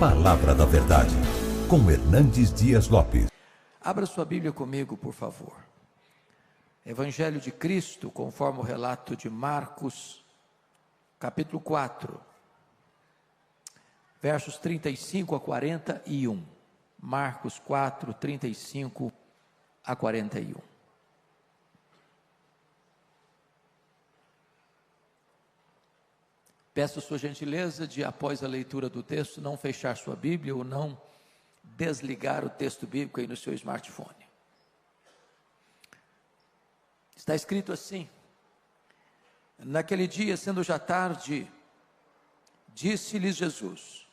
Palavra da Verdade, com Hernandes Dias Lopes. Abra sua Bíblia comigo, por favor. Evangelho de Cristo, conforme o relato de Marcos, capítulo 4, versos 35 a 41. Marcos 4, 35 a 41. Peço sua gentileza de, após a leitura do texto, não fechar sua Bíblia ou não desligar o texto bíblico aí no seu smartphone. Está escrito assim: naquele dia, sendo já tarde, disse-lhes Jesus: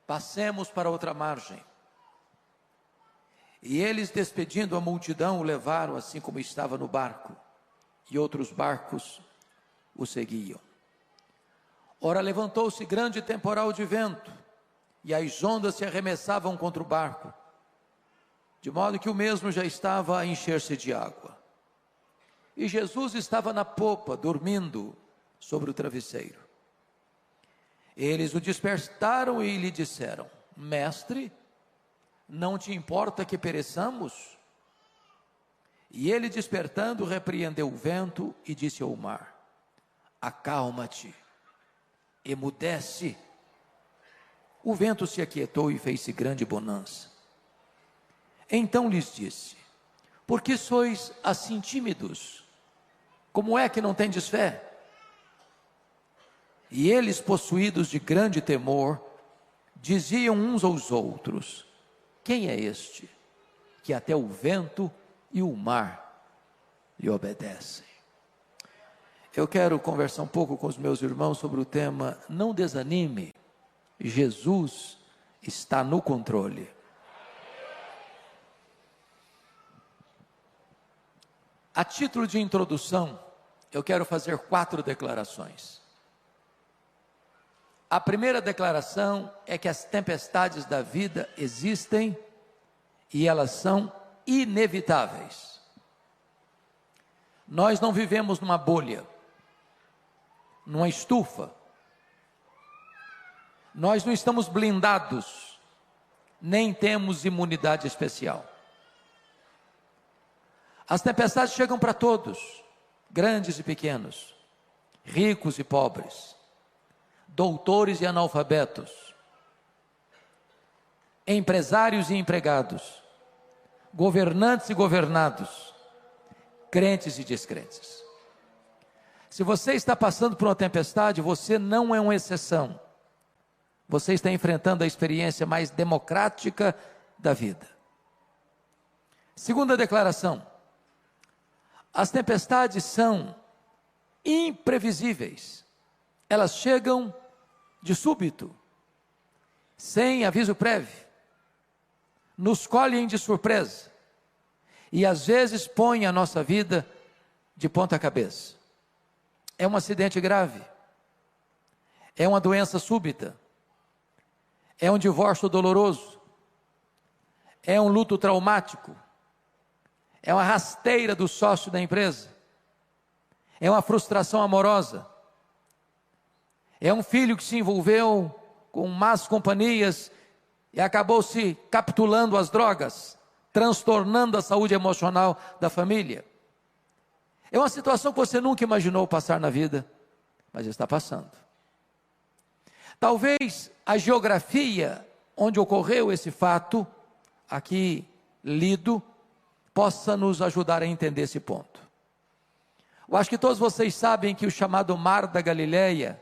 passemos para outra margem. E eles, despedindo a multidão, o levaram assim como estava no barco, e outros barcos o seguiam. Ora, levantou-se grande temporal de vento, e as ondas se arremessavam contra o barco, de modo que o mesmo já estava a encher-se de água. E Jesus estava na popa, dormindo sobre o travesseiro. Eles o despertaram e lhe disseram: Mestre, não te importa que pereçamos? E ele, despertando, repreendeu o vento e disse ao mar: acalma-te, emudece. O vento se aquietou e fez-se grande bonança. Então lhes disse: por que sois assim tímidos? Como é que não tendes fé? E eles, possuídos de grande temor, diziam uns aos outros: quem é este, que até o vento e o mar lhe obedecem? Eu quero conversar um pouco com os meus irmãos sobre o tema: não desanime, Jesus está no controle. A título de introdução, eu quero fazer 4 declarações. A primeira declaração é que as tempestades da vida existem e elas são inevitáveis. Nós não vivemos numa bolha, numa estufa. Nós não estamos blindados, nem temos imunidade especial. As tempestades chegam para todos, grandes e pequenos, ricos e pobres, doutores e analfabetos, empresários e empregados, governantes e governados, crentes e descrentes. Se você está passando por uma tempestade, você não é uma exceção. Você está enfrentando a experiência mais democrática da vida. Segunda declaração: as tempestades são imprevisíveis. Elas chegam de súbito, sem aviso prévio, nos colhem de surpresa e às vezes põem a nossa vida de ponta cabeça. É um acidente grave, é uma doença súbita, é um divórcio doloroso, é um luto traumático, é uma rasteira do sócio da empresa, é uma frustração amorosa, é um filho que se envolveu com más companhias e acabou se capitulando às drogas, transtornando a saúde emocional da família. É uma situação que você nunca imaginou passar na vida, mas está passando. Talvez a geografia onde ocorreu esse fato, aqui lido, possa nos ajudar a entender esse ponto. Eu acho que todos vocês sabem que o chamado Mar da Galileia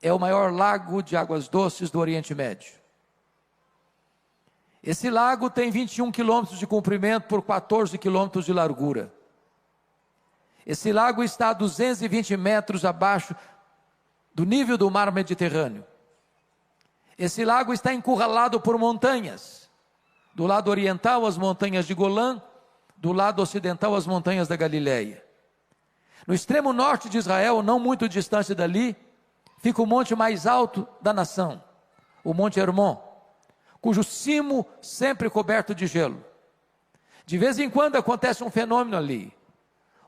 é o maior lago de águas doces do Oriente Médio. Esse lago tem 21 quilômetros de comprimento por 14 quilômetros de largura. Esse lago está a 220 metros abaixo do nível do mar Mediterrâneo. Esse lago está encurralado por montanhas. Do lado oriental, as montanhas de Golã, do lado ocidental, as montanhas da Galileia. No extremo norte de Israel, não muito distante dali, fica o monte mais alto da nação, o Monte Hermon, cujo cimo sempre coberto de gelo. De vez em quando acontece um fenômeno ali.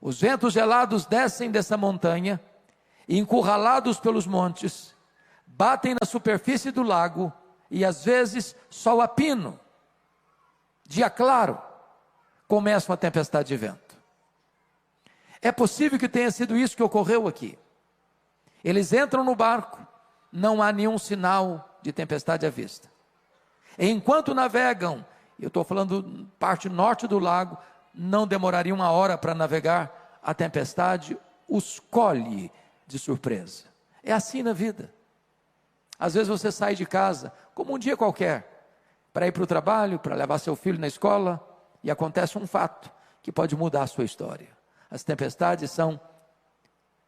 Os ventos gelados descem dessa montanha e, encurralados pelos montes, batem na superfície do lago e às vezes sol a pino. Dia claro, começa uma tempestade de vento. É possível que tenha sido isso que ocorreu aqui. Eles entram no barco, não há nenhum sinal de tempestade à vista. Enquanto navegam, eu estou falando parte norte do lago, não demoraria 1 hora para navegar, a tempestade os colhe de surpresa. É assim na vida. Às vezes você sai de casa, como um dia qualquer, para ir para o trabalho, para levar seu filho na escola, e acontece um fato que pode mudar a sua história. As tempestades são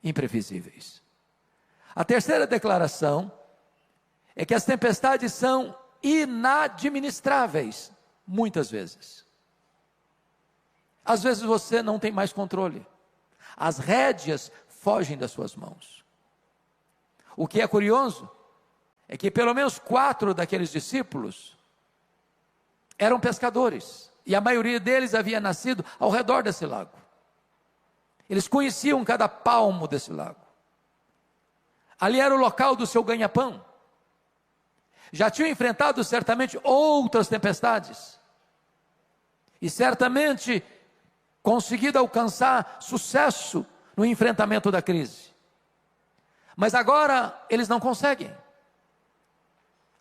imprevisíveis. A terceira declaração é que as tempestades são inadministráveis, muitas vezes. Às vezes você não tem mais controle. As rédeas fogem das suas mãos. O que é curioso é que pelo menos 4 daqueles discípulos eram pescadores, e a maioria deles havia nascido ao redor desse lago. Eles conheciam cada palmo desse lago. Ali era o local do seu ganha-pão. Já tinham enfrentado certamente outras tempestades, e certamente conseguido alcançar sucesso no enfrentamento da crise. Mas agora eles não conseguem.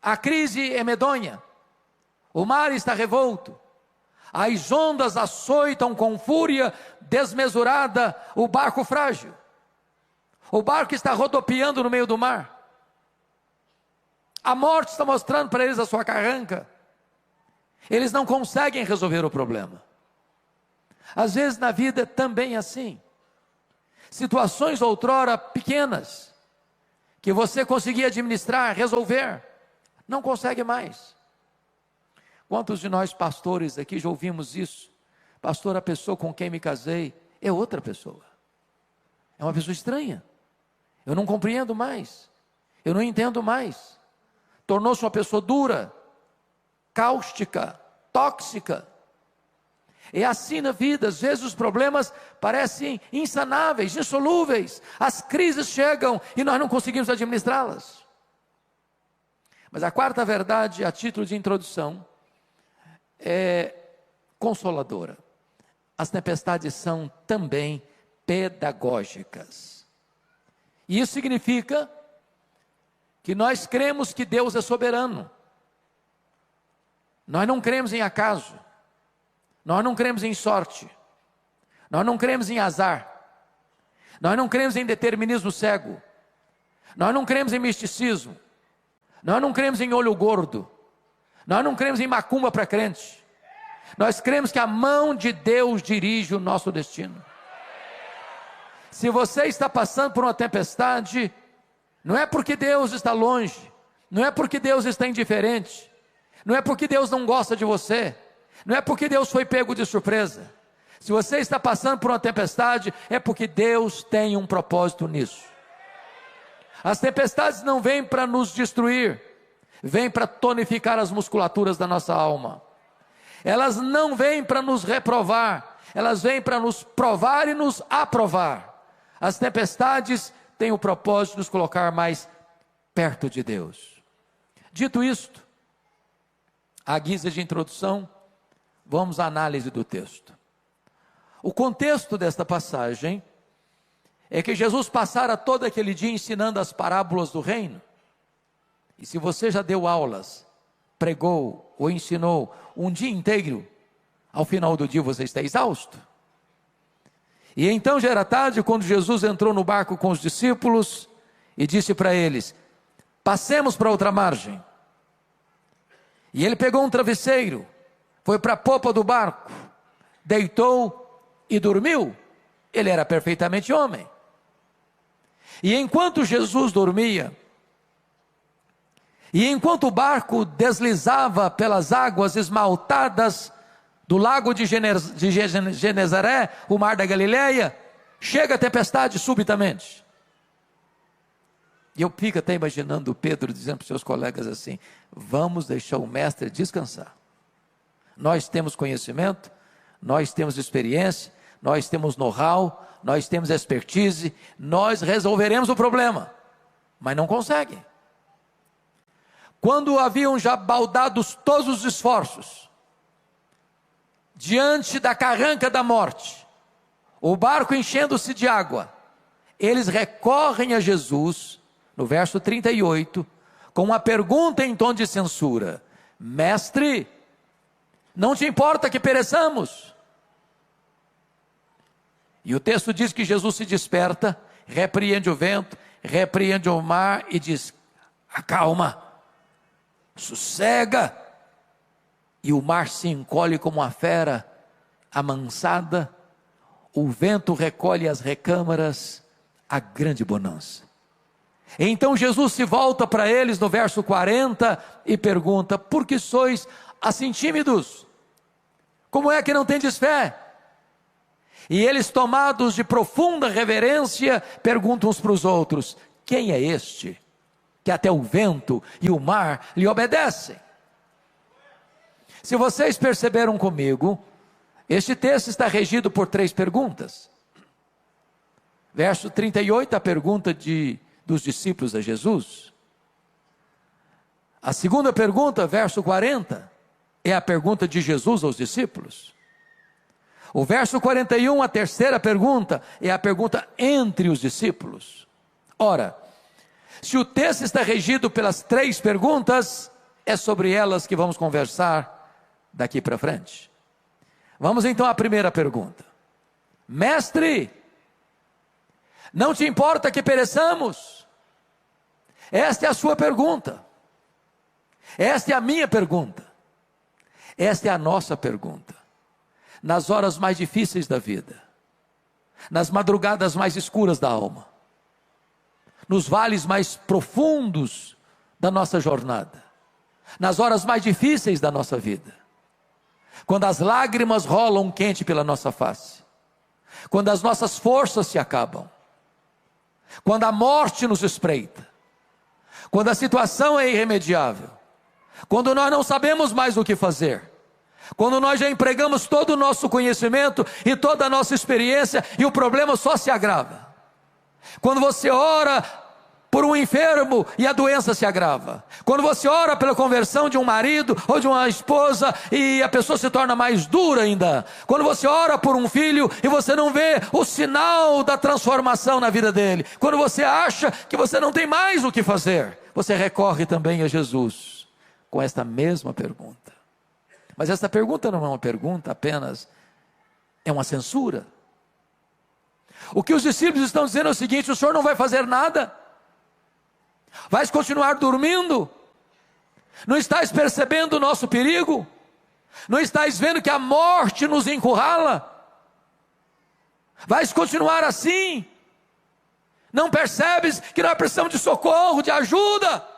A crise é medonha, o mar está revolto, as ondas açoitam com fúria desmesurada o barco frágil. O barco está rodopiando no meio do mar. A morte está mostrando para eles a sua carranca. Eles não conseguem resolver o problema. Às vezes na vida também é assim. Situações outrora pequenas, que você conseguia administrar, resolver, não consegue mais. Quantos de nós pastores aqui já ouvimos isso? Pastor, a pessoa com quem me casei é outra pessoa. É uma pessoa estranha. Eu não compreendo mais. Eu não entendo mais. Tornou-se uma pessoa dura, cáustica, tóxica. É assim na vida. Às vezes os problemas parecem insanáveis, insolúveis. As crises chegam e nós não conseguimos administrá-las. Mas a quarta verdade, a título de introdução, é consoladora. As tempestades são também pedagógicas. E isso significa que nós cremos que Deus é soberano. Nós não cremos em acaso. Nós não cremos em sorte. Nós não cremos em azar. Nós não cremos em determinismo cego. Nós não cremos em misticismo. Nós não cremos em olho gordo. Nós não cremos em macumba para crente. Nós cremos que a mão de Deus dirige o nosso destino. Se você está passando por uma tempestade, não é porque Deus está longe, não é porque Deus está indiferente, não é porque Deus não gosta de você, não é porque Deus foi pego de surpresa. Se você está passando por uma tempestade, é porque Deus tem um propósito nisso. As tempestades não vêm para nos destruir, vêm para tonificar as musculaturas da nossa alma. Elas não vêm para nos reprovar, elas vêm para nos provar e nos aprovar. As tempestades têm o propósito de nos colocar mais perto de Deus. Dito isto, à guisa de introdução, vamos à análise do texto. O contexto desta passagem é que Jesus passara todo aquele dia ensinando as parábolas do reino. E se você já deu aulas, pregou ou ensinou um dia inteiro, ao final do dia você está exausto. E então já era tarde quando Jesus entrou no barco com os discípulos e disse para eles: passemos para outra margem. E ele pegou um travesseiro, foi para a popa do barco, deitou e dormiu. Ele era perfeitamente homem. E enquanto Jesus dormia, e enquanto o barco deslizava pelas águas esmaltadas do lago de Genezaré, o mar da Galileia, chega a tempestade subitamente. E eu fico até imaginando Pedro dizendo para os seus colegas assim: vamos deixar o mestre descansar. Nós temos conhecimento, nós temos experiência, nós temos know-how, nós temos expertise, nós resolveremos o problema. Mas não conseguem. quando haviam já baldados todos os esforços, diante da carranca da morte, o barco enchendo-se de água, eles recorrem a Jesus, no verso 38, com uma pergunta em tom de censura: Mestre, não te importa que pereçamos? E o texto diz que Jesus se desperta, repreende o vento, repreende o mar e diz: acalma, sossega. E o mar se encolhe como uma fera amansada, o vento recolhe as recâmaras, a grande bonança. Então Jesus se volta para eles no verso 40 e pergunta: por que sois assim tímidos? Como é que não tendes fé? E eles, tomados de profunda reverência, perguntam uns para os outros: quem é este, que até o vento e o mar lhe obedecem? Se vocês perceberam comigo, este texto está regido por 3 perguntas. Verso 38, a pergunta dos discípulos a Jesus. A segunda pergunta, verso 40, é a pergunta de Jesus aos discípulos. O verso 41, a terceira pergunta, é a pergunta entre os discípulos. Ora, se o texto está regido pelas 3 perguntas, é sobre elas que vamos conversar daqui para frente. Vamos então à primeira pergunta: Mestre, não te importa que pereçamos? Esta é a sua pergunta. Esta é a minha pergunta. Esta é a nossa pergunta. Nas horas mais difíceis da vida, nas madrugadas mais escuras da alma, nos vales mais profundos da nossa jornada, nas horas mais difíceis da nossa vida, quando as lágrimas rolam quente pela nossa face, quando as nossas forças se acabam, quando a morte nos espreita, quando a situação é irremediável, quando nós não sabemos mais o que fazer, quando nós já empregamos todo o nosso conhecimento e toda a nossa experiência e o problema só se agrava, quando você ora por um enfermo e a doença se agrava, quando você ora pela conversão de um marido ou de uma esposa e a pessoa se torna mais dura ainda, quando você ora por um filho e você não vê o sinal da transformação na vida dele, quando você acha que você não tem mais o que fazer, você recorre também a Jesus com esta mesma pergunta. Mas esta pergunta não é uma pergunta apenas, é uma censura. O que os discípulos estão dizendo é o seguinte: o Senhor não vai fazer nada? Vais continuar dormindo? Não estás percebendo o nosso perigo? Não estás vendo que a morte nos encurrala? Vais continuar assim? Não percebes que nós precisamos de socorro, de ajuda?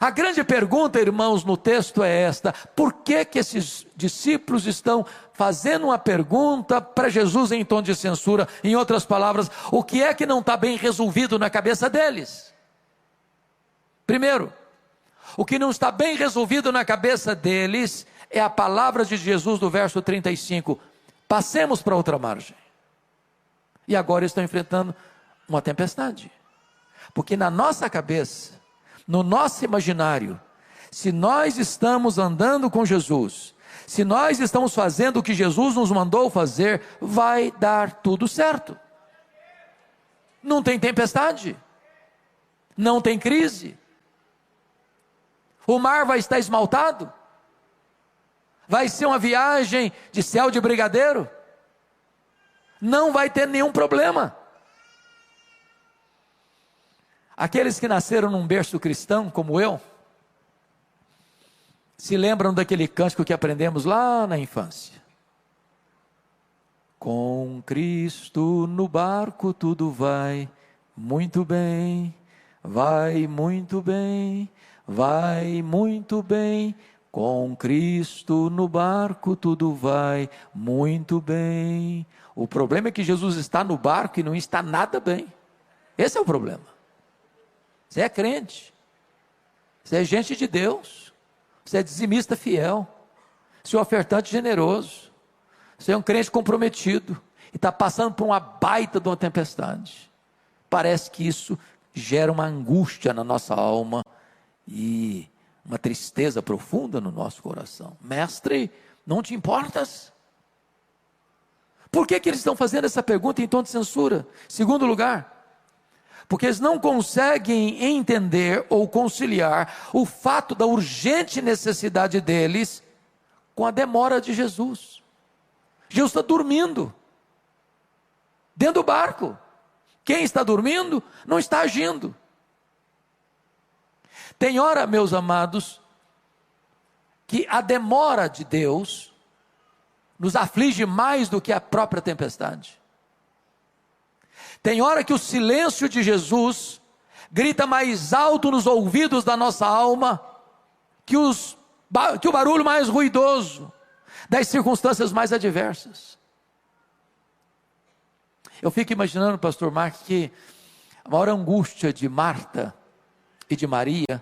A grande pergunta, irmãos, no texto é esta: por que esses discípulos estão fazendo uma pergunta para Jesus em tom de censura? Em outras palavras, o que é que não está bem resolvido na cabeça deles? Primeiro, o que não está bem resolvido na cabeça deles é a palavra de Jesus do verso 35: passemos para outra margem. E agora estão enfrentando uma tempestade, porque na nossa cabeça, no nosso imaginário, se nós estamos andando com Jesus, se nós estamos fazendo o que Jesus nos mandou fazer, vai dar tudo certo. Não tem tempestade, não tem crise, o mar vai estar esmaltado, vai ser uma viagem de céu de brigadeiro, não vai ter nenhum problema. Aqueles que nasceram num berço cristão, como eu, se lembram daquele cântico que aprendemos lá na infância: com Cristo no barco tudo vai muito bem, vai muito bem, vai muito bem. Com Cristo no barco tudo vai muito bem. O problema é que Jesus está no barco e não está nada bem. Esse é o problema. Você é crente, você é gente de Deus, você é dizimista fiel, você é um ofertante generoso, você é um crente comprometido e está passando por uma baita de uma tempestade. Parece que isso gera uma angústia na nossa alma e uma tristeza profunda no nosso coração. Mestre, não te importas? Por que eles estão fazendo essa pergunta em tom de censura? Segundo lugar, porque eles não conseguem entender ou conciliar o fato da urgente necessidade deles com a demora de Jesus. Jesus está dormindo dentro do barco. Quem está dormindo não está agindo. Tem hora, meus amados, que a demora de Deus nos aflige mais do que a própria tempestade. Tem hora que o silêncio de Jesus grita mais alto nos ouvidos da nossa alma que o barulho mais ruidoso das circunstâncias mais adversas. Eu fico imaginando, pastor Marcos, que a maior angústia de Marta e de Maria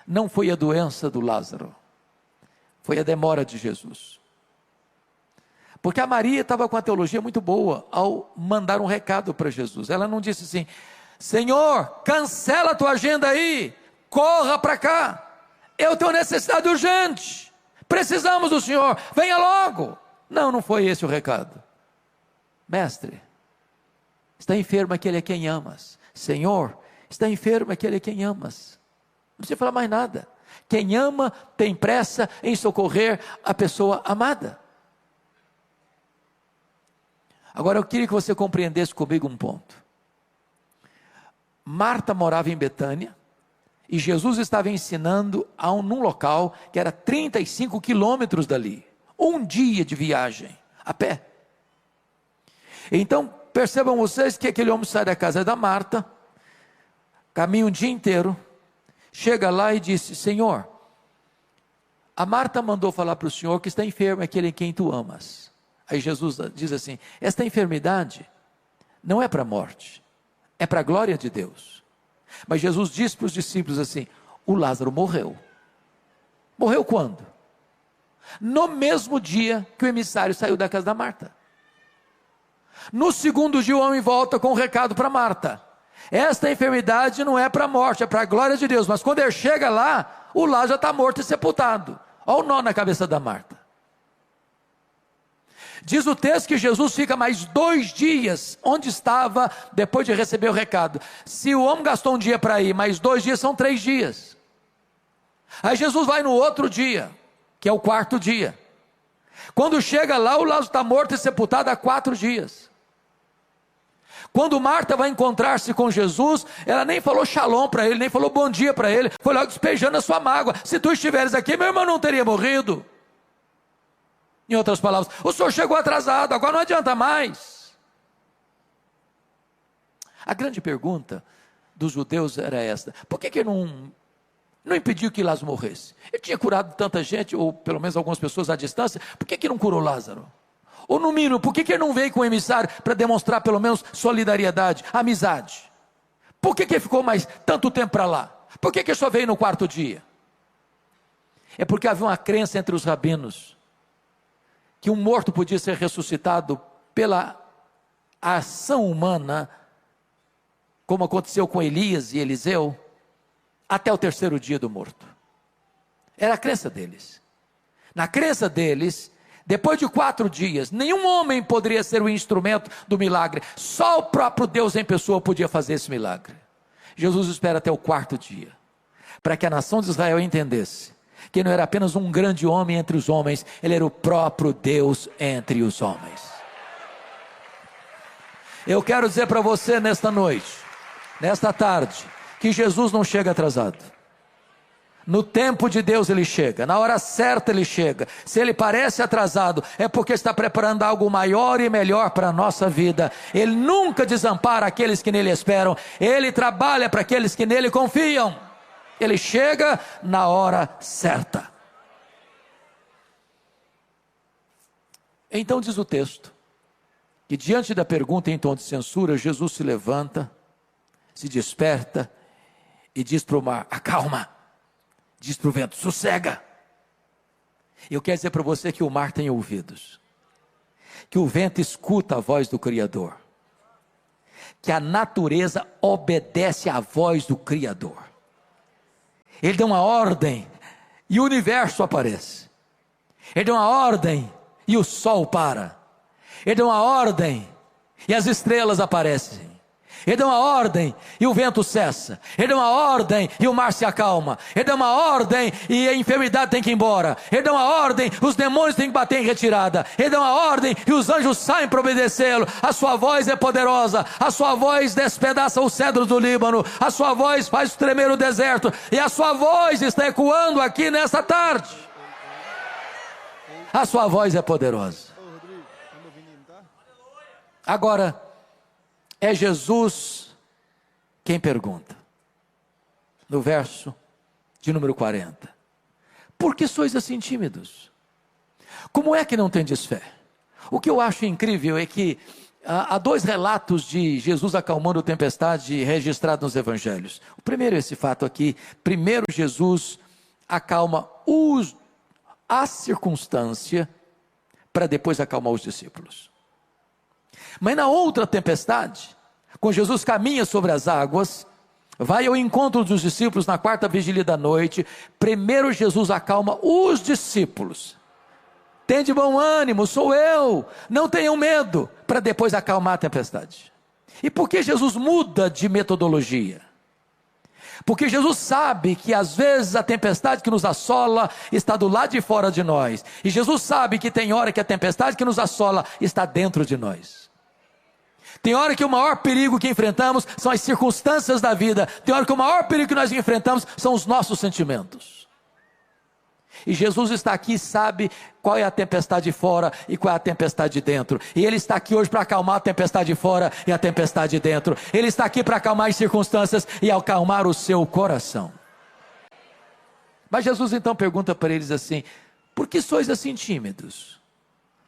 não foi a doença do Lázaro, foi a demora de Jesus. Porque a Maria estava com a teologia muito boa ao mandar um recado para Jesus. Ela não disse assim: Senhor, cancela a tua agenda aí, corra para cá, eu tenho necessidade urgente, precisamos do Senhor, venha logo. Não foi esse o recado. Mestre, está enfermo aquele a quem amas. Senhor, está enfermo aquele a quem amas. Não precisa falar mais nada. Quem ama tem pressa em socorrer a pessoa amada. Agora eu queria que você compreendesse comigo um ponto. Marta morava em Betânia e Jesus estava ensinando num local que era 35 quilômetros dali. Um dia de viagem, a pé. Então percebam vocês que aquele homem sai da casa da Marta, caminha um dia inteiro, chega lá e disse: Senhor, a Marta mandou falar para o Senhor que está enfermo aquele em quem tu amas. Aí Jesus diz assim: esta enfermidade não é para a morte, é para a glória de Deus. Mas Jesus disse para os discípulos assim: o Lázaro morreu. Morreu quando? No mesmo dia que o emissário saiu da casa da Marta. No segundo dia o homem volta com um recado para Marta: esta enfermidade não é para a morte, é para a glória de Deus. Mas quando ele chega lá, o Lázaro já está morto e sepultado. Olha o nó na cabeça da Marta. Diz o texto que Jesus fica mais 2 dias onde estava depois de receber o recado. Se o homem gastou um dia para ir, mais 2 dias são 3 dias. Aí Jesus vai no outro dia, que é o 4º dia. Quando chega lá, o Lázaro está morto e sepultado há 4 dias. Quando Marta vai encontrar-se com Jesus, ela nem falou shalom para ele, nem falou bom dia para ele, foi logo despejando a sua mágoa. Se tu estiveres aqui, meu irmão não teria morrido. Em outras palavras, o senhor chegou atrasado, agora não adianta mais. A grande pergunta dos judeus era esta: por que não impediu que Lázaro morresse? Ele tinha curado tanta gente, ou pelo menos algumas pessoas à distância, por que não curou Lázaro? Ou no mínimo, por que ele não veio com o emissário para demonstrar pelo menos solidariedade, amizade? Por que ele ficou mais tanto tempo para lá? Por que ele só veio no 4º dia? É porque havia uma crença entre os rabinos que um morto podia ser ressuscitado pela ação humana, como aconteceu com Elias e Eliseu, até o 3º dia do morto. Era a crença deles. Na crença deles, depois de 4 dias, nenhum homem poderia ser o instrumento do milagre, só o próprio Deus em pessoa podia fazer esse milagre. Jesus espera até o 4º dia, para que a nação de Israel entendesse que não era apenas um grande homem entre os homens, ele era o próprio Deus entre os homens. Eu quero dizer para você nesta noite, nesta tarde, que Jesus não chega atrasado. No tempo de Deus ele chega, na hora certa ele chega. Se ele parece atrasado, é porque está preparando algo maior e melhor para a nossa vida. Ele nunca desampara aqueles que nele esperam, ele trabalha para aqueles que nele confiam. Ele chega na hora certa. Então diz o texto, que diante da pergunta em tom de censura, Jesus se levanta, se desperta e diz para o mar: acalma. Diz para o vento: sossega. Eu quero dizer para você que o mar tem ouvidos, que o vento escuta a voz do Criador, que a natureza obedece à voz do Criador. Ele deu uma ordem e o universo aparece. Ele deu uma ordem e o sol para. Ele deu uma ordem e as estrelas aparecem. Ele deu uma ordem e o vento cessa. Ele deu uma ordem e o mar se acalma. Ele deu uma ordem e a enfermidade tem que ir embora. Ele deu uma ordem, os demônios têm que bater em retirada. Ele deu uma ordem e os anjos saem para obedecê-lo. A sua voz é poderosa. A sua voz despedaça os cedros do Líbano. A sua voz faz tremer o deserto. E a sua voz está ecoando aqui nesta tarde. A sua voz é poderosa. Agora, é Jesus quem pergunta, no verso de número 40, por que sois assim tímidos? Como é que não tendes fé? O que eu acho incrível é que há dois relatos de Jesus acalmando a tempestade registrados nos evangelhos. O primeiro é esse fato aqui. Primeiro Jesus acalma a circunstância para depois acalmar os discípulos. Mas na outra tempestade, quando Jesus caminha sobre as águas, vai ao encontro dos discípulos na quarta vigília da noite, primeiro Jesus acalma os discípulos. Tende bom ânimo, sou eu, não tenham medo, para depois acalmar a tempestade. E por que Jesus muda de metodologia? Porque Jesus sabe que às vezes a tempestade que nos assola está do lado de fora de nós. E Jesus sabe que tem hora que a tempestade que nos assola está dentro de nós. Tem hora que o maior perigo que enfrentamos são as circunstâncias da vida. Tem hora que o maior perigo que nós enfrentamos são os nossos sentimentos. E Jesus está aqui e sabe qual é a tempestade de fora e qual é a tempestade de dentro. E Ele está aqui hoje para acalmar a tempestade de fora e a tempestade de dentro. Ele está aqui para acalmar as circunstâncias e acalmar o seu coração. Mas Jesus então pergunta para eles assim: por que sois assim tímidos?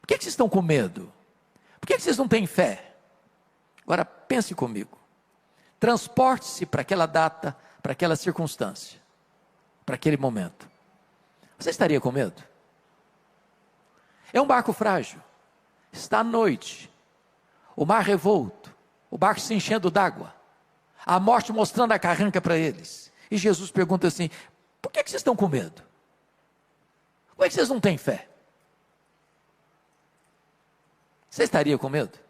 Por que vocês estão com medo? Por que vocês não têm fé? Agora pense comigo, transporte-se para aquela data, para aquela circunstância, para aquele momento. Você estaria com medo? É um barco frágil, está à noite, o mar revolto, o barco se enchendo d'água, a morte mostrando a carranca para eles. E Jesus pergunta assim: por que vocês estão com medo? Como é que vocês não têm fé? Você estaria com medo?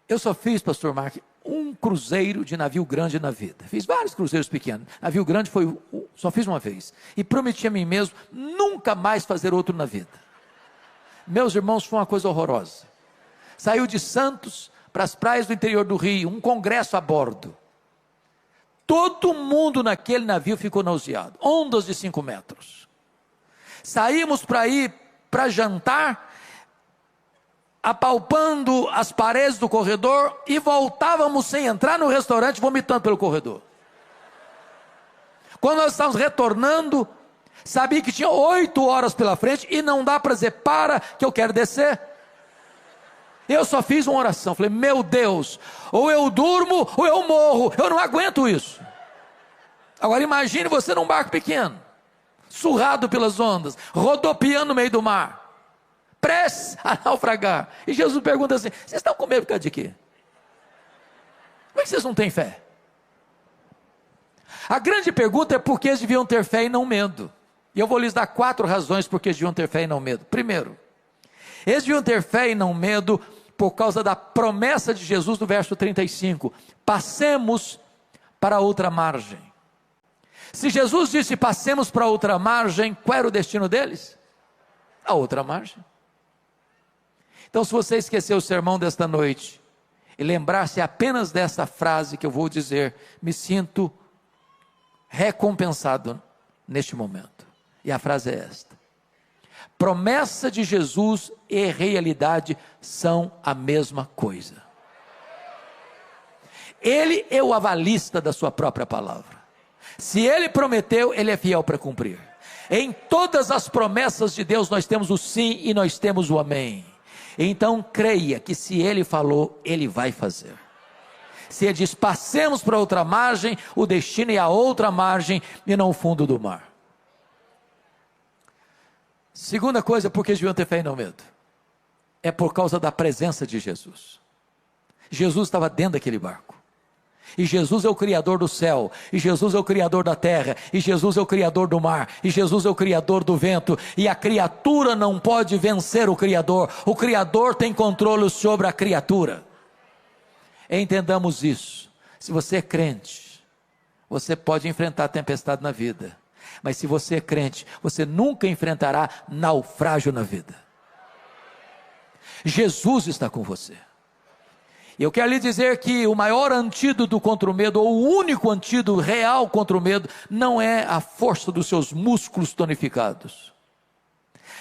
Eu só fiz, pastor Mark, um cruzeiro de navio grande na vida. Fiz vários cruzeiros pequenos. Navio grande só fiz uma vez. E prometi a mim mesmo nunca mais fazer outro na vida. Meus irmãos, foi uma coisa horrorosa. Saiu de Santos para as praias do interior do Rio, um congresso a bordo. Todo mundo naquele navio ficou nauseado. Ondas de 5 metros. Saímos para ir para jantar, apalpando as paredes do corredor, e voltávamos sem entrar no restaurante, vomitando pelo corredor. Quando nós estávamos retornando, sabia que tinha 8 horas pela frente, e não dá para dizer: para que eu quero descer. Eu só fiz uma oração, falei: meu Deus, ou eu durmo ou eu morro, eu não aguento isso. Agora imagine você num barco pequeno, surrado pelas ondas, rodopiando no meio do mar, prestes a naufragar. E Jesus pergunta assim: vocês estão com medo por causa de quê? Como é que vocês não têm fé? A grande pergunta é por que eles deviam ter fé e não medo. E eu vou lhes dar 4 razões por que eles deviam ter fé e não medo. Primeiro, eles deviam ter fé e não medo por causa da promessa de Jesus no verso 35: passemos para outra margem. Se Jesus disse passemos para outra margem, qual era o destino deles? A outra margem. Então, se você esquecer o sermão desta noite e lembrar-se apenas dessa frase que eu vou dizer, me sinto recompensado neste momento. E a frase é esta: promessa de Jesus e realidade são a mesma coisa. Ele é o avalista da sua própria palavra. Se Ele prometeu, Ele é fiel para cumprir. Em todas as promessas de Deus nós temos o sim e nós temos o amém. Então creia que se Ele falou, Ele vai fazer. Se Ele diz passemos para outra margem, o destino é a outra margem e não o fundo do mar. Segunda coisa, por que eles deviam ter fé e não medo? É por causa da presença de Jesus. Jesus estava dentro daquele barco. E Jesus é o Criador do céu, e Jesus é o Criador da terra, e Jesus é o Criador do mar, e Jesus é o Criador do vento, e a criatura não pode vencer o Criador tem controle sobre a criatura. Entendamos isso. Se você é crente, você pode enfrentar a tempestade na vida, mas se você é crente, você nunca enfrentará naufrágio na vida. Jesus está com você. Eu quero lhe dizer que o maior antídoto contra o medo, ou o único antídoto real contra o medo, não é a força dos seus músculos tonificados.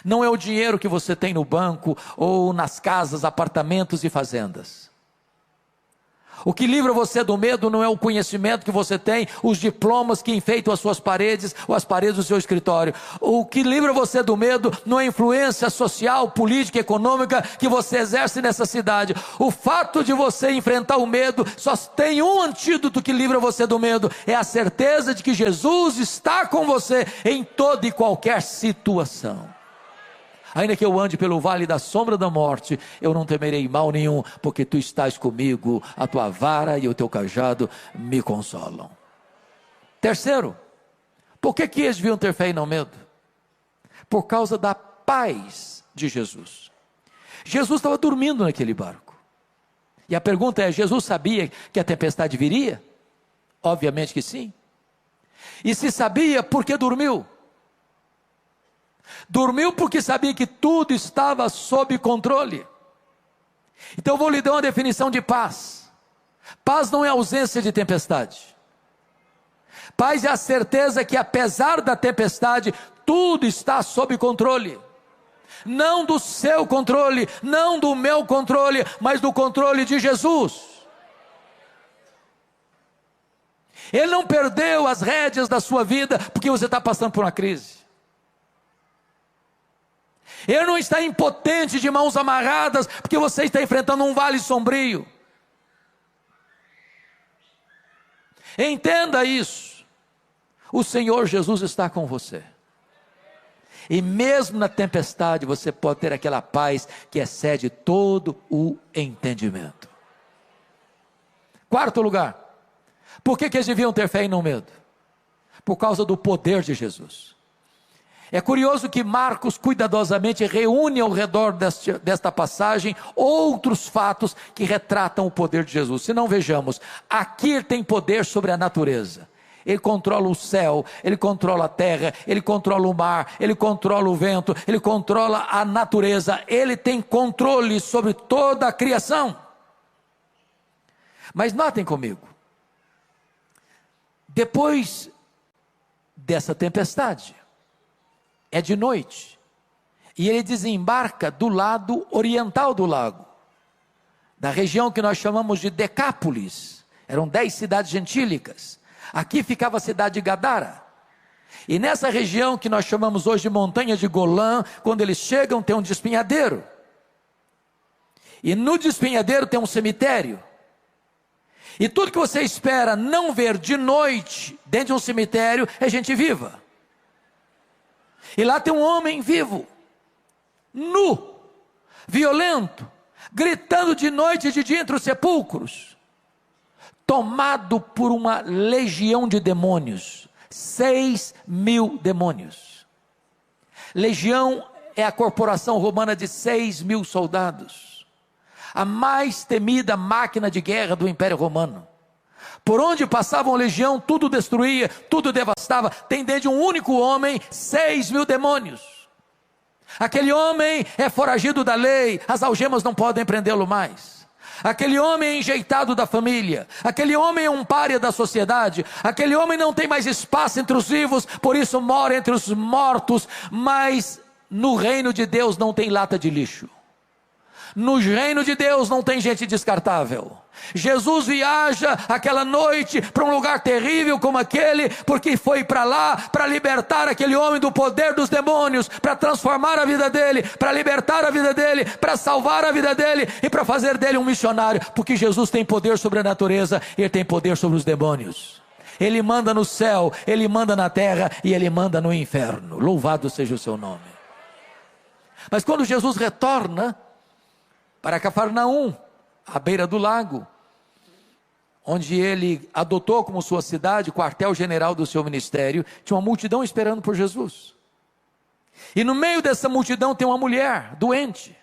Não é o dinheiro que você tem no banco, ou nas casas, apartamentos e fazendas. O que livra você do medo não é o conhecimento que você tem, os diplomas que enfeitam as suas paredes, ou as paredes do seu escritório. O que livra você do medo não é a influência social, política, econômica que você exerce nessa cidade. O fato de você enfrentar o medo, só tem um antídoto que livra você do medo, é a certeza de que Jesus está com você em toda e qualquer situação. Ainda que eu ande pelo vale da sombra da morte, eu não temerei mal nenhum, porque tu estás comigo, a tua vara e o teu cajado me consolam. Terceiro, por que eles deviam ter fé e não medo? Por causa da paz de Jesus. Jesus estava dormindo naquele barco. E a pergunta é, Jesus sabia que a tempestade viria? Obviamente que sim. E se sabia, por que dormiu? Dormiu porque sabia que tudo estava sob controle. Então eu vou lhe dar uma definição de paz. Paz não é ausência de tempestade. Paz é a certeza que apesar da tempestade, tudo está sob controle. Não do seu controle, não do meu controle, mas do controle de Jesus. Ele não perdeu as rédeas da sua vida porque você está passando por uma crise. Ele não está impotente de mãos amarradas porque você está enfrentando um vale sombrio. Entenda isso. O Senhor Jesus está com você. E mesmo na tempestade você pode ter aquela paz que excede todo o entendimento. Quarto lugar. Por que eles deviam ter fé e não medo? Por causa do poder de Jesus. É curioso que Marcos cuidadosamente reúne ao redor desta passagem outros fatos que retratam o poder de Jesus. Se não vejamos, aqui ele tem poder sobre a natureza. Ele controla o céu, ele controla a terra, ele controla o mar, ele controla o vento, ele controla a natureza, ele tem controle sobre toda a criação. Mas notem comigo, depois dessa tempestade, é de noite, e ele desembarca do lado oriental do lago, da região que nós chamamos de Decápolis. Eram 10 cidades gentílicas. Aqui ficava a cidade de Gadara, e nessa região que nós chamamos hoje de montanha de Golã, quando eles chegam tem um despenhadeiro, e no despenhadeiro tem um cemitério, e tudo que você espera não ver de noite dentro de um cemitério é gente viva. E lá tem um homem vivo, nu, violento, gritando de noite e de dia entre os sepulcros, tomado por uma legião de demônios, 6.000 demônios. Legião é a corporação romana de 6.000 soldados, a mais temida máquina de guerra do Império Romano. Por onde passava uma legião, tudo destruía, tudo devastava. Tem dentro de um único homem 6.000 demônios. Aquele homem é foragido da lei, as algemas não podem prendê-lo mais. Aquele homem é enjeitado da família, aquele homem é um pária da sociedade, aquele homem não tem mais espaço entre os vivos, por isso mora entre os mortos. Mas no reino de Deus não tem lata de lixo. No reino de Deus não tem gente descartável. Jesus viaja aquela noite para um lugar terrível como aquele, porque foi para lá para libertar aquele homem do poder dos demônios, para transformar a vida dele, para libertar a vida dele, para salvar a vida dele e para fazer dele um missionário, porque Jesus tem poder sobre a natureza, ele tem poder sobre os demônios. Ele manda no céu, ele manda na terra e ele manda no inferno. Louvado seja o seu nome. Mas quando Jesus retorna para Cafarnaum, à beira do lago, onde ele adotou como sua cidade, quartel-general do seu ministério, tinha uma multidão esperando por Jesus. E no meio dessa multidão tem uma mulher doente,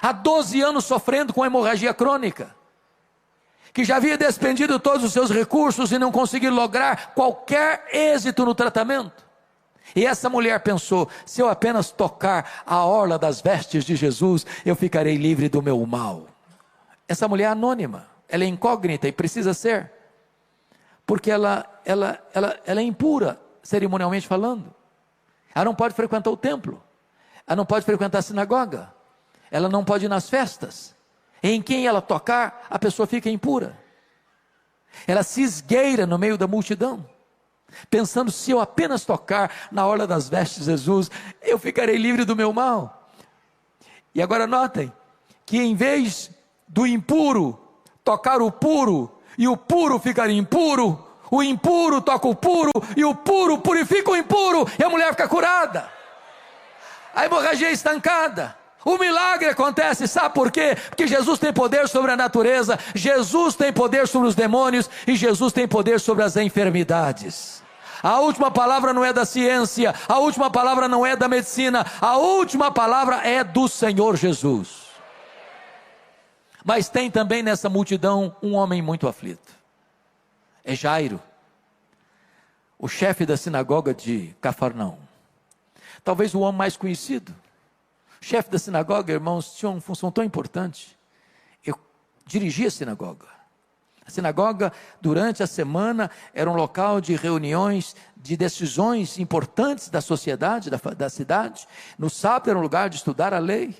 há 12 anos sofrendo com hemorragia crônica, que já havia despendido todos os seus recursos e não conseguiu lograr qualquer êxito no tratamento. E essa mulher pensou: se eu apenas tocar a orla das vestes de Jesus, eu ficarei livre do meu mal. Essa mulher é anônima, ela é incógnita e precisa ser, porque ela é impura, cerimonialmente falando. Ela não pode frequentar o templo, ela não pode frequentar a sinagoga, ela não pode ir nas festas. Em quem ela tocar, a pessoa fica impura. Ela se esgueira no meio da multidão, pensando: se eu apenas tocar na orla das vestes de Jesus, eu ficarei livre do meu mal. E agora notem, que em vez do impuro tocar o puro, e o puro ficar impuro, o impuro toca o puro, e o puro purifica o impuro, e a mulher fica curada. A hemorragia é estancada. O milagre acontece, sabe por quê? Porque Jesus tem poder sobre a natureza, Jesus tem poder sobre os demônios, e Jesus tem poder sobre as enfermidades. A última palavra não é da ciência, a última palavra não é da medicina, a última palavra é do Senhor Jesus. Mas tem também nessa multidão um homem muito aflito, é Jairo, o chefe da sinagoga de Cafarnaum, talvez o homem mais conhecido. O chefe da sinagoga, irmãos, tinha uma função tão importante. Eu dirigia a sinagoga. A sinagoga, durante a semana, era um local de reuniões, de decisões importantes da sociedade, da cidade. No sábado era um lugar de estudar a lei.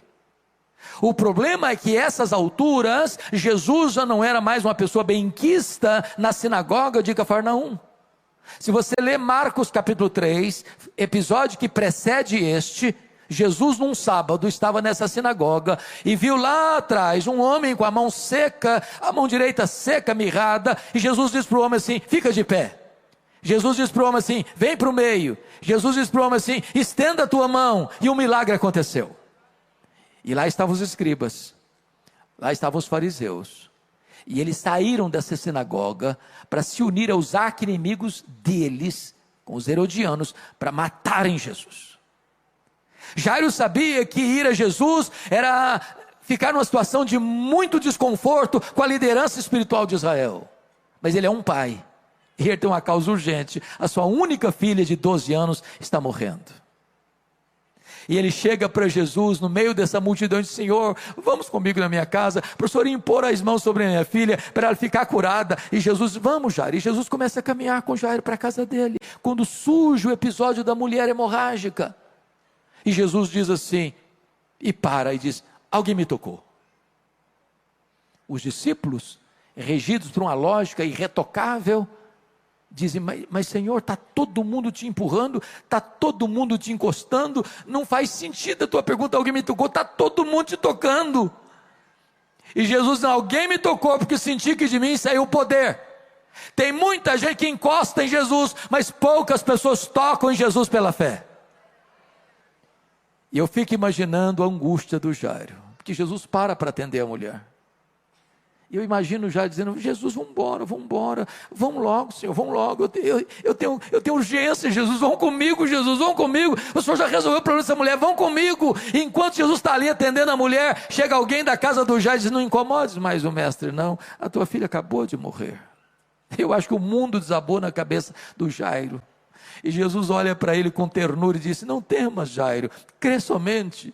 O problema é que essas alturas, Jesus já não era mais uma pessoa benquista na sinagoga de Cafarnaum. Se você ler Marcos capítulo 3, episódio que precede este, Jesus num sábado estava nessa sinagoga e viu lá atrás um homem com a mão seca, a mão direita seca, mirrada, e Jesus diz para o homem assim: fica de pé. Jesus diz para o homem assim: vem para o meio. Jesus diz para o homem assim: estenda a tua mão, e um milagre aconteceu. E lá estavam os escribas, lá estavam os fariseus, e eles saíram dessa sinagoga para se unir aos arqui-inimigos deles, com os herodianos, para matarem Jesus. Jairo sabia que ir a Jesus era ficar numa situação de muito desconforto com a liderança espiritual de Israel, mas ele é um pai, e ele tem uma causa urgente. A sua única filha de 12 anos está morrendo. E ele chega para Jesus no meio dessa multidão e diz: Senhor, vamos comigo na minha casa, para o Senhor impor as mãos sobre a minha filha, para ela ficar curada. E Jesus: vamos, Jairo. E Jesus começa a caminhar com Jairo para a casa dele, quando surge o episódio da mulher hemorrágica. E Jesus diz assim, e para, e diz: alguém me tocou. Os discípulos, regidos por uma lógica irretocável, dizem: mas Senhor, está todo mundo te empurrando, está todo mundo te encostando, não faz sentido a tua pergunta, alguém me tocou, está todo mundo te tocando. E Jesus: não, alguém me tocou, porque senti que de mim saiu o poder. Tem muita gente que encosta em Jesus, mas poucas pessoas tocam em Jesus pela fé. E eu fico imaginando a angústia do Jairo, porque Jesus para atender a mulher. E eu imagino o Jairo dizendo: Jesus, vamos embora, vamos logo, Senhor, vamos logo, eu tenho urgência, Jesus, vão comigo, Jesus, vão comigo, o Senhor já resolveu o problema dessa mulher, vão comigo. E enquanto Jesus está ali atendendo a mulher, chega alguém da casa do Jairo e diz: não incomodes mais o mestre, não, a tua filha acabou de morrer. Eu acho que o mundo desabou na cabeça do Jairo. E Jesus olha para ele com ternura e disse: não temas, Jairo, crê somente.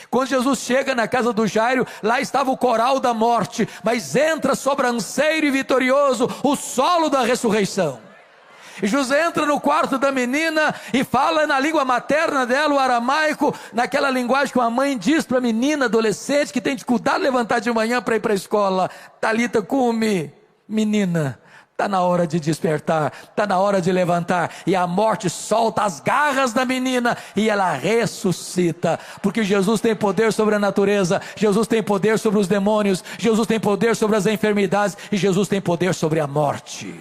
Quando Jesus chega na casa do Jairo, lá estava o coral da morte, mas entra sobranceiro e vitorioso o solo da ressurreição. E Jesus entra no quarto da menina e fala na língua materna dela, o aramaico, naquela linguagem que uma mãe diz para a menina adolescente que tem dificuldade de levantar de manhã para ir para a escola: Talita cumi, menina, está na hora de despertar, está na hora de levantar. E a morte solta as garras da menina e ela ressuscita, porque Jesus tem poder sobre a natureza, Jesus tem poder sobre os demônios, Jesus tem poder sobre as enfermidades, e Jesus tem poder sobre a morte.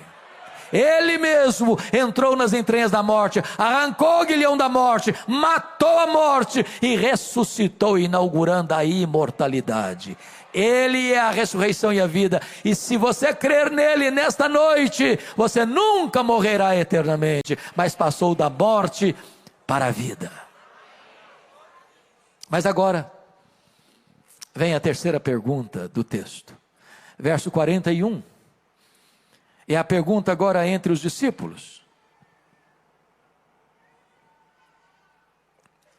Ele mesmo entrou nas entranhas da morte, arrancou o aguilhão da morte, matou a morte e ressuscitou, inaugurando a imortalidade. Ele é a ressurreição e a vida, e se você crer nele nesta noite, você nunca morrerá eternamente, mas passou da morte para a vida. Mas agora vem a terceira pergunta do texto, verso 41. É a pergunta agora entre os discípulos.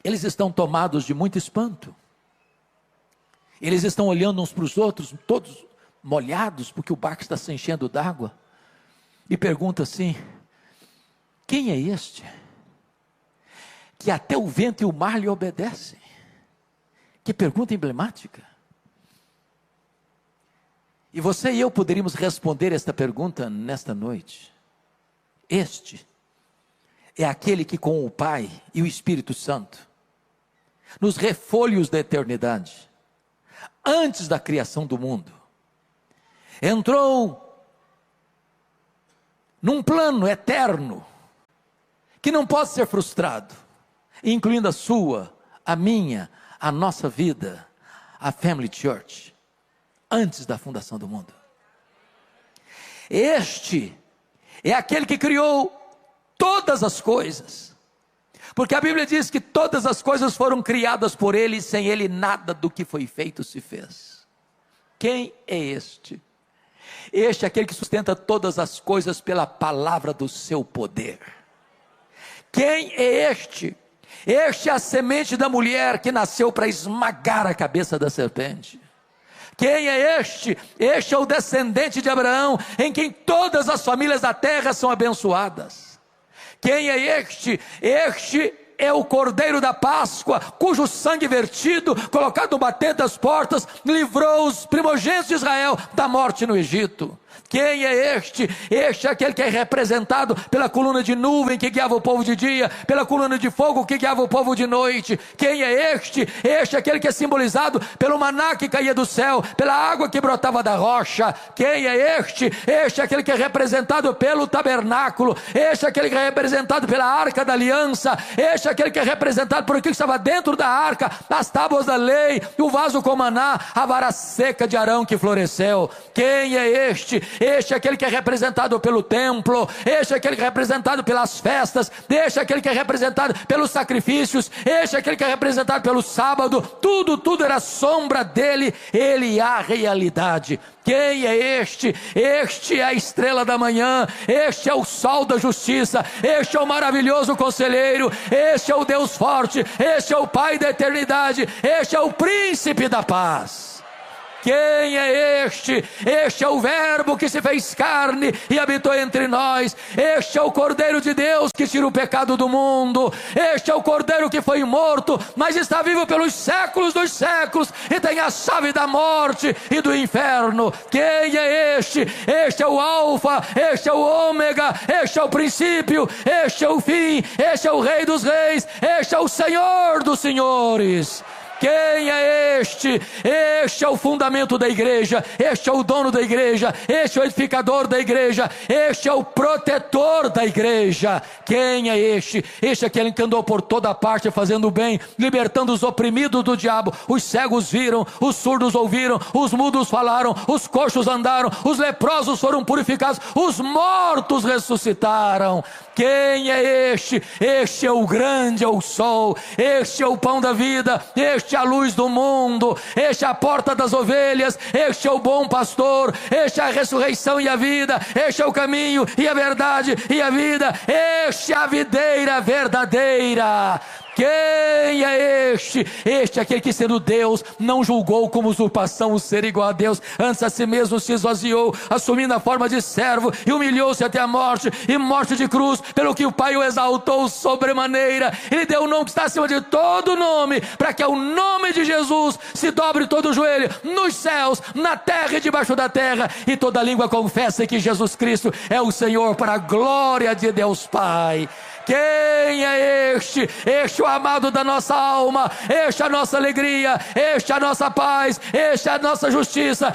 Eles estão tomados de muito espanto. Eles estão olhando uns para os outros, todos molhados, porque o barco está se enchendo d'água. E pergunta assim: quem é este? Que até o vento e o mar lhe obedecem. Que pergunta emblemática. E você e eu poderíamos responder esta pergunta nesta noite. Este é aquele que com o Pai e o Espírito Santo, nos refolhos da eternidade, antes da criação do mundo, entrou num plano eterno, que não pode ser frustrado, incluindo a sua, a minha, a nossa vida, a Family Church, antes da fundação do mundo. Este é aquele que criou todas as coisas, porque a Bíblia diz que todas as coisas foram criadas por ele, e sem ele nada do que foi feito se fez. Quem é este? Este é aquele que sustenta todas as coisas pela palavra do seu poder. Quem é este? Este é a semente da mulher que nasceu para esmagar a cabeça da serpente. Quem é este? Este é o descendente de Abraão, em quem todas as famílias da terra são abençoadas. Quem é este? Este é o Cordeiro da Páscoa, cujo sangue vertido, colocado batendo as portas, livrou os primogênitos de Israel da morte no Egito. Quem é este? Este é aquele que é representado pela coluna de nuvem que guiava o povo de dia, pela coluna de fogo que guiava o povo de noite. Quem é este? Este é aquele que é simbolizado pelo maná que caía do céu, pela água que brotava da rocha. Quem é este? Este é aquele que é representado pelo tabernáculo. Este é aquele que é representado pela arca da aliança. Este é aquele que é representado por aquilo que estava dentro da arca, as tábuas da lei, o vaso com maná, a vara seca de Arão que floresceu. Quem é este? Este é aquele que é representado pelo templo, este é aquele que é representado pelas festas, este é aquele que é representado pelos sacrifícios, este é aquele que é representado pelo sábado. Tudo era sombra dele, ele é a realidade. Quem é este? Este é a estrela da manhã, este é o sol da justiça, este é o maravilhoso conselheiro, este é o Deus forte, este é o Pai da eternidade, este é o príncipe da paz. Quem é este? Este é o verbo que se fez carne e habitou entre nós. Este é o Cordeiro de Deus que tira o pecado do mundo. Este é o Cordeiro que foi morto, mas está vivo pelos séculos dos séculos e tem a chave da morte e do inferno. Quem é este? Este é o Alfa, este é o Ômega, este é o princípio, este é o fim, este é o Rei dos reis, este é o Senhor dos senhores. Quem é este? Este é o fundamento da igreja, este é o dono da igreja, este é o edificador da igreja, este é o protetor da igreja. Quem é este? Este é aquele que andou por toda parte fazendo o bem, libertando os oprimidos do diabo. Os cegos viram, os surdos ouviram, os mudos falaram, os coxos andaram, os leprosos foram purificados, os mortos ressuscitaram. Quem é este? Este é o grande, é o sol, este é o pão da vida, este é a luz do mundo, este é a porta das ovelhas, este é o bom pastor, este é a ressurreição e a vida, este é o caminho e a verdade e a vida, este é a videira verdadeira. Quem é este? Este é aquele que, sendo Deus, não julgou como usurpação o ser igual a Deus, antes a si mesmo se esvaziou, assumindo a forma de servo e humilhou-se até a morte, e morte de cruz, pelo que o Pai o exaltou sobremaneira. Ele deu o nome que está acima de todo nome, para que ao nome de Jesus se dobre todo o joelho, nos céus, na terra e debaixo da terra, e toda língua confesse que Jesus Cristo é o Senhor, para a glória de Deus Pai. Quem é este? Este é o amado da nossa alma, este é a nossa alegria, este é a nossa paz, este é a nossa justiça,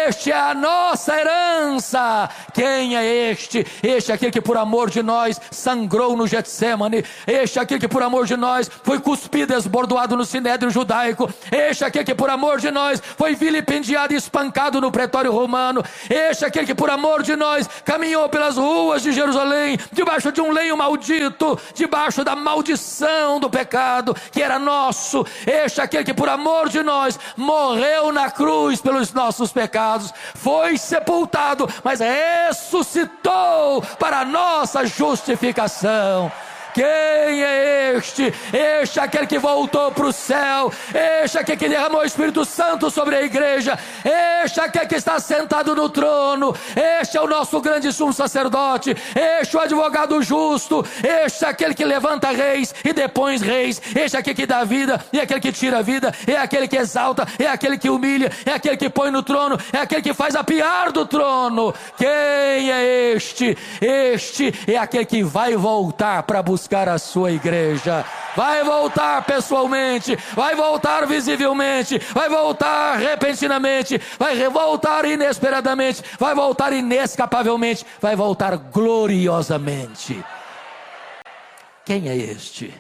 este é a nossa herança. Quem é este? Este é aquele que por amor de nós sangrou no Getsêmani, este é aquele que por amor de nós foi cuspido e esbordoado no sinédrio judaico, este é aquele que por amor de nós foi vilipendiado e espancado no pretório romano, este é aquele que por amor de nós caminhou pelas ruas de Jerusalém, debaixo de um lenho maldito, debaixo da maldição do pecado que era nosso. Este é aquele que por amor de nós morreu na cruz pelos nossos pecados, foi sepultado, mas ressuscitou para a nossa justificação. Quem é este? Este é aquele que voltou para o céu, este é aquele que derramou o Espírito Santo sobre a igreja, este é aquele que está sentado no trono, este é o nosso grande sumo sacerdote, este é o advogado justo, este é aquele que levanta reis e depõe reis, este é aquele que dá vida e é aquele que tira a vida, é aquele que exalta, é aquele que humilha, é aquele que põe no trono, é aquele que faz apiar do trono. Quem é este? Este é aquele que vai voltar para buscar a sua igreja, vai voltar pessoalmente, vai voltar visivelmente, vai voltar repentinamente, vai voltar inesperadamente, vai voltar inescapavelmente, vai voltar gloriosamente. Quem é este?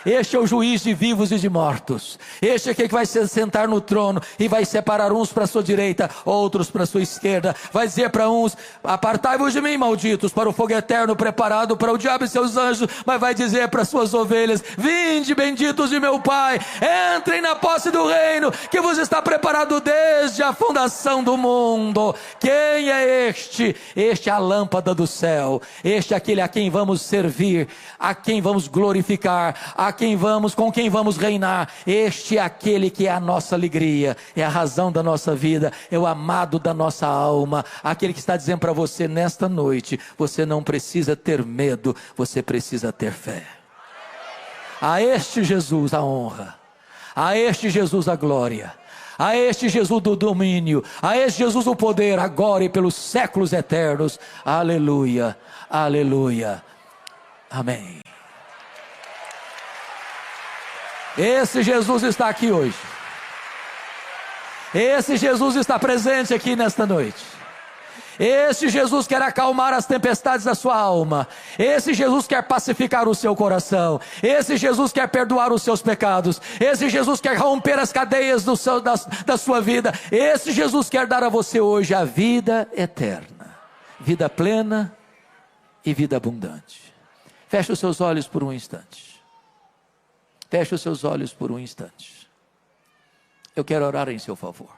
Este é o juiz de vivos e de mortos. Este é aquele que vai se sentar no trono e vai separar uns para a sua direita, outros para a sua esquerda. Vai dizer para uns: apartai-vos de mim, malditos, para o fogo eterno preparado para o diabo e seus anjos. Mas vai dizer para as suas ovelhas: vinde, benditos de meu Pai, entrem na posse do reino que vos está preparado desde a fundação do mundo. Quem é este? Este é a lâmpada do céu. Este é aquele a quem vamos servir, a quem vamos glorificar, com quem vamos reinar. Este é aquele que é a nossa alegria, é a razão da nossa vida, é o amado da nossa alma, aquele que está dizendo para você nesta noite: você não precisa ter medo, você precisa ter fé. A este Jesus a honra, a este Jesus a glória, a este Jesus do domínio, a este Jesus o poder, agora e pelos séculos eternos. Aleluia, aleluia, amém. Esse Jesus está aqui hoje. Esse Jesus está presente aqui nesta noite. Esse Jesus quer acalmar as tempestades da sua alma. Esse Jesus quer pacificar o seu coração. Esse Jesus quer perdoar os seus pecados. Esse Jesus quer romper as cadeias da sua vida. Esse Jesus quer dar a você hoje a vida eterna, vida plena e vida abundante. Feche os seus olhos por um instante. Feche os seus olhos por um instante. Eu quero orar em seu favor.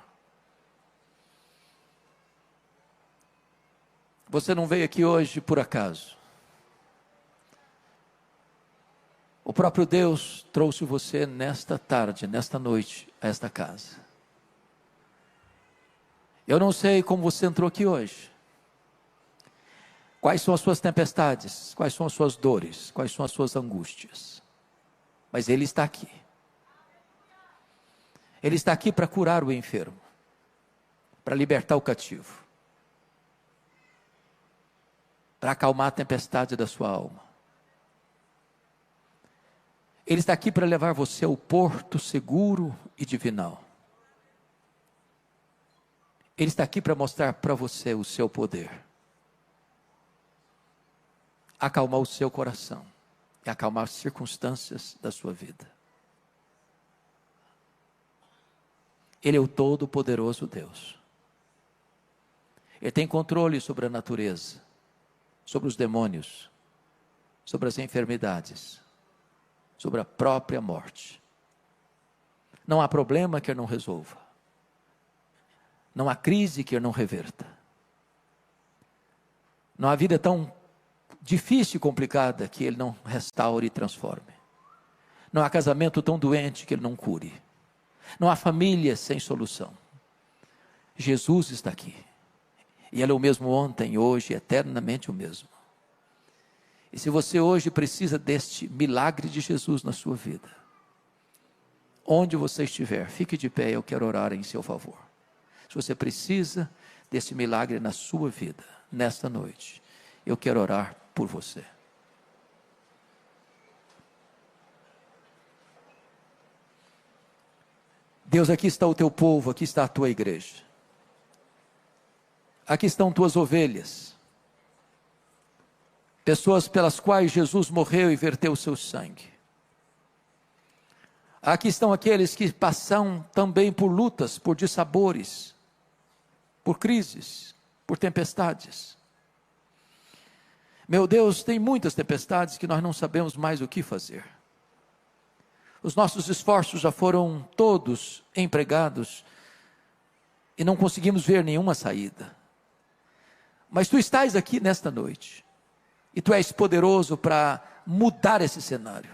Você não veio aqui hoje por acaso. O próprio Deus trouxe você nesta tarde, nesta noite, a esta casa. Eu não sei como você entrou aqui hoje. Quais são as suas tempestades? Quais são as suas dores? Quais são as suas angústias? Mas Ele está aqui. Ele está aqui para curar o enfermo, para libertar o cativo, para acalmar a tempestade da sua alma. Ele está aqui para levar você ao porto seguro e divinal. Ele está aqui para mostrar para você o seu poder, acalmar o seu coração e acalmar as circunstâncias da sua vida. Ele é o todo-poderoso Deus. Ele tem controle sobre a natureza, sobre os demônios, sobre as enfermidades, sobre a própria morte. Não há problema que Ele não resolva. Não há crise que Ele não reverta. Não há vida tão difícil e complicada que Ele não restaure e transforme. Não há casamento tão doente que Ele não cure. Não há família sem solução. Jesus está aqui. E Ele é o mesmo ontem, hoje, eternamente o mesmo. E se você hoje precisa deste milagre de Jesus na sua vida, onde você estiver, fique de pé, eu quero orar em seu favor. Se você precisa desse milagre na sua vida, nesta noite, eu quero orar por você. Deus, aqui está o teu povo, aqui está a tua igreja. Aqui estão tuas ovelhas. Pessoas pelas quais Jesus morreu e verteu o seu sangue. Aqui estão aqueles que passam também por lutas, por dissabores, por crises, por tempestades. Meu Deus, tem muitas tempestades que nós não sabemos mais o que fazer. Os nossos esforços já foram todos empregados e não conseguimos ver nenhuma saída. Mas tu estás aqui nesta noite e tu és poderoso para mudar esse cenário,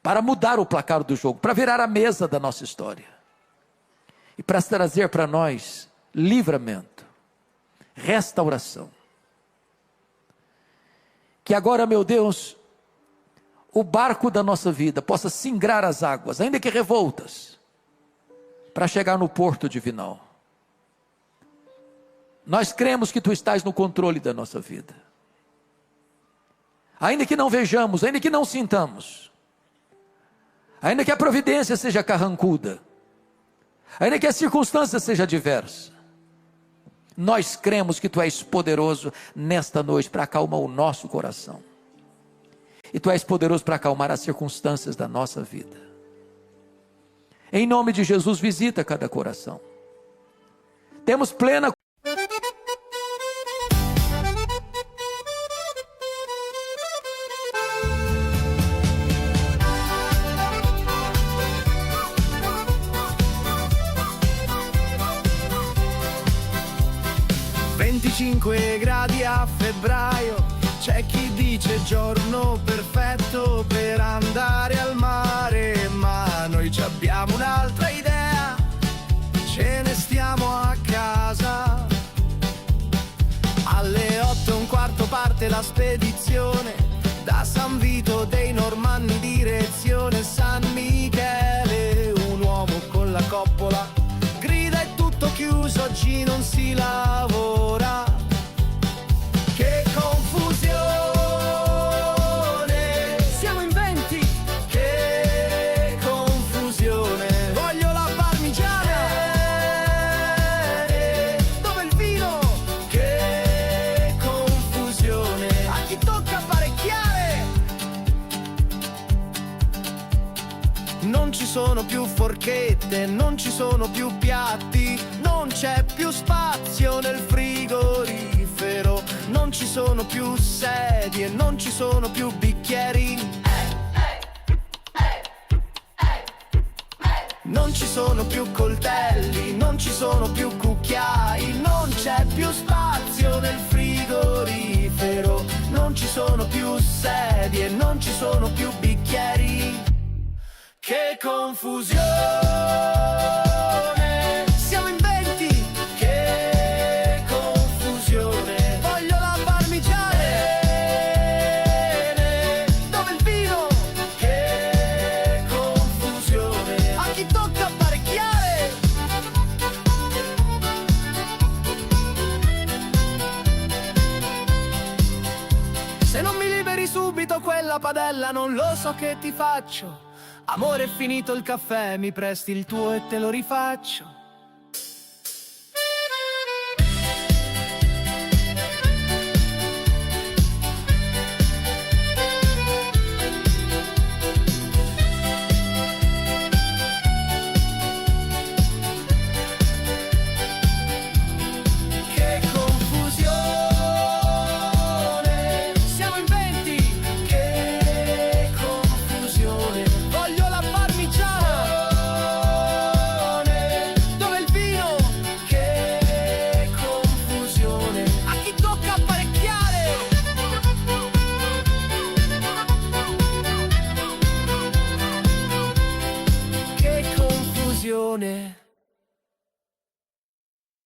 para mudar o placar do jogo, para virar a mesa da nossa história e para trazer para nós livramento, restauração. Que agora, meu Deus, o barco da nossa vida possa singrar as águas, ainda que revoltas, para chegar no porto divinal. Nós cremos que tu estás no controle da nossa vida. Ainda que não vejamos, ainda que não sintamos, ainda que a providência seja carrancuda, ainda que a circunstância seja adversa, nós cremos que tu és poderoso nesta noite para acalmar o nosso coração. E tu és poderoso para acalmar as circunstâncias da nossa vida. Em nome de Jesus, visita cada coração. Temos plena gradi a febbraio, c'è chi dice giorno perfetto per andare al mare, ma noi ci abbiamo un'altra idea, ce ne stiamo a casa. Alle 8:15 parte la spedizione, da San Vito dei Normanni direzione San Michele, un uomo con la coppola, grida è tutto chiuso, oggi non si lavora. Che confusione, siamo in 20. Che confusione, voglio la parmigiana. Dove il vino? Che confusione, a chi tocca apparecchiare. Non ci sono più forchette, non ci sono più piatti, non c'è più spazio nel frigorifero, non ci sono più sedie, non ci sono più bicchieri, non ci sono più coltelli, non ci sono più cucchiai, non c'è più spazio nel frigorifero, non ci sono più sedie, non ci sono più bicchieri. Che confusione, siamo in 20. Che confusione, voglio la parmigiana. Dove il vino? Che confusione, a chi tocca apparecchiare. Se non mi liberi subito quella padella, non lo so che ti faccio. Amore, è finito il caffè, mi presti il tuo e te lo rifaccio. Che confusione, siamo in 20. Che confusione, voglio la parmigiana. Dove il vino? Che confusione, a chi tocca apparecchiare. Che confusione.